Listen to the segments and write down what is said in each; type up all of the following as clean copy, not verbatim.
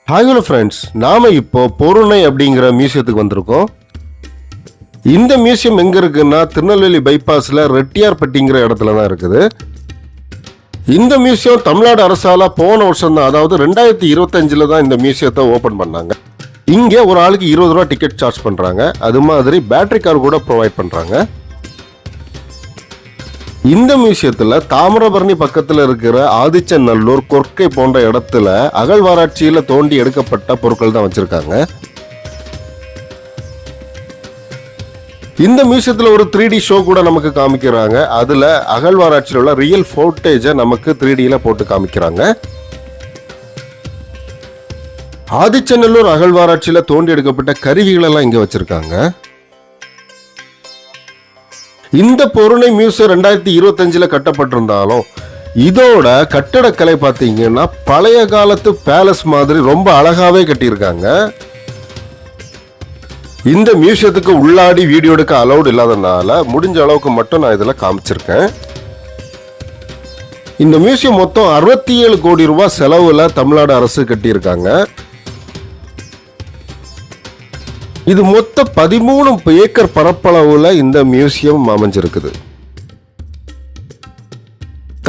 Hi hello friends, நாம இப்போ பொருணை அப்படிங்கிற மியூசியத்துக்கு வந்திருக்கோம். இந்த மியூசியம் எங்க இருக்குன்னா திருநெல்வேலி பைபாஸ்ல ரெட்டியார்பட்டிங்கிற இடத்துல தான் இருக்குது. இந்த மியூசியம் தமிழ்நாடு அரசால போன வருஷம் தான், அதாவது 2025 தான் இந்த மியூசியத்தை ஓபன் பண்ணாங்க. இங்கே ஒரு ஆளுக்கு 20 ரூபா டிக்கெட் சார்ஜ் பண்றாங்க. அது மாதிரி பேட்டரி கார் கூட ப்ரொவைட் பண்றாங்க. இந்த மியூசியத்துல தாமிரபரணி பக்கத்துல இருக்கிற ஆதிச்சநல்லூர், கொர்க்கை போன்ற இடத்துல அகழ்வாராய்ச்சியில தோண்டி எடுக்கப்பட்ட பொருட்கள் தான் வச்சிருக்காங்க. இந்த மியூசியத்துல ஒரு 3D ஷோ கூட நமக்கு காமிக்கிறாங்க. அதுல அகழ்வாராய்ச்சியில் உள்ள ரியல் ஃபோட்டேஜை நமக்கு 3Dல போட்டு காமிக்கிறாங்க. ஆதிச்சநல்லூர் அகழ்வாராய்ச்சியில தோண்டி எடுக்கப்பட்ட கருவிகள் எல்லாம் இங்க வச்சிருக்காங்க. இந்த பொருணை மியூசியம் 2025 கட்டப்பட்டிருந்தாலும் இதோட கட்டடக்கலை பார்த்தீங்கன்னா பழைய காலத்து பேலஸ் மாதிரி ரொம்ப அழகாவே கட்டியிருக்காங்க. இந்த மியூசியத்துக்கு உள்ளாடி வீடியோ எடுக்க அலௌட் இல்லாதனால முடிஞ்ச அளவுக்கு மட்டும் நான் இதில் காமிச்சிருக்கேன். இந்த மியூசியம் மொத்தம் 67 கோடி ரூபாய் செலவுல தமிழ்நாடு அரசு கட்டியிருக்காங்க. இது மொத்த 13 ஏக்கர் பரப்பளவுல இந்த மியூசியம் அமைஞ்சிருக்குது.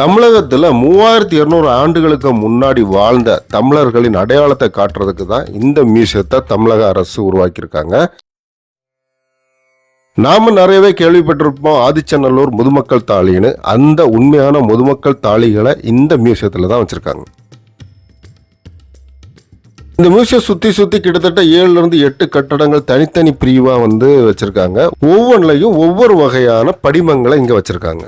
தமிழகத்துல 3200 ஆண்டுகளுக்கு முன்னாடி வாழ்ந்த தமிழர்களின் அடையாளத்தை காட்டுறதுக்கு தான் இந்த மியூசியத்தை தமிழக அரசு உருவாக்கியிருக்காங்க. நாம நிறையவே கேள்விப்பட்டிருப்போம் ஆதிச்சநல்லூர் முதுமக்கள் தாழின்னு. அந்த உண்மையான முதுமக்கள் தாழிகளை இந்த மியூசியத்துல தான் வச்சிருக்காங்க. இந்த மியூசியம் சுத்தி கிட்டத்தட்ட 7 இருந்து 8 கட்டடங்கள் தனித்தனி பிரிவா வச்சிருக்காங்க. ஒவ்வொன்றையும் ஒவ்வொரு வகையான படிமங்களை இங்க வச்சிருக்காங்க.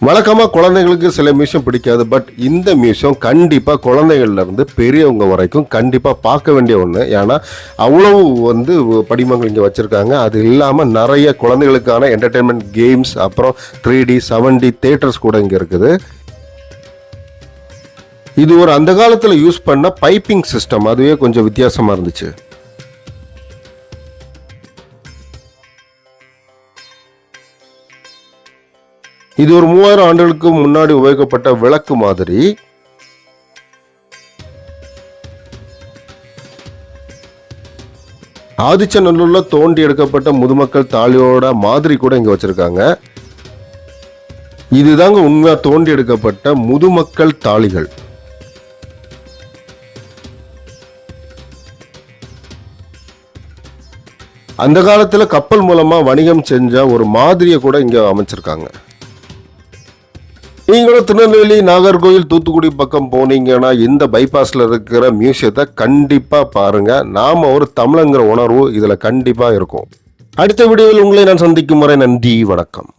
வழக்கமா குழந்தைங்களுக்கு சில மியூசியம் பிடிக்காது. பட் இந்த மியூசியம் கண்டிப்பா குழந்தைகள்ல இருந்து பெரியவங்க வரைக்கும் கண்டிப்பா பார்க்க வேண்டிய ஒண்ணு. ஏன்னா அவ்வளவு படிமங்கள் இங்க வச்சிருக்காங்க. அது இல்லாம நிறைய குழந்தைகளுக்கான என்டர்டைன்மெண்ட் கேம்ஸ், அப்புறம் 3D 7D தியேட்டர்ஸ் கூட இங்க இருக்குது. இது ஒரு அந்த காலத்துல யூஸ் பண்ண பைப்பிங் சிஸ்டம். அதுவே கொஞ்சம் வித்தியாசமா இருந்துச்சு. இது ஒரு 3000 ஆண்டுகளுக்கு முன்னாடி உபயோகப்பட்ட விளக்கு மாதிரி. ஆதிச்சநல்லூர்ல தோண்டி எடுக்கப்பட்ட முதுமக்கள் தாழியோட மாதிரி கூட இங்க வச்சிருக்காங்க. இதுதாங்க உண்மையா தோண்டி எடுக்கப்பட்ட முதுமக்கள் தாழிகள். அந்த காலத்துல கப்பல் மூலமா வணிகம் செஞ்ச ஒரு மாதிரியை கூட இங்க அமைச்சிருக்காங்க. நீங்களும் திருநெல்வேலி, நாகர்கோவில், தூத்துக்குடி பக்கம் போனீங்கன்னா இந்த பைபாஸ்ல இருக்கிற மியூசியத்தை கண்டிப்பா பாருங்க. நாம ஒரு தமிழங்கிற உணர்வு இதுல கண்டிப்பா இருக்கும். அடுத்த வீடியோவில் உங்களை நான் சந்திக்கும் வரை நன்றி, வணக்கம்.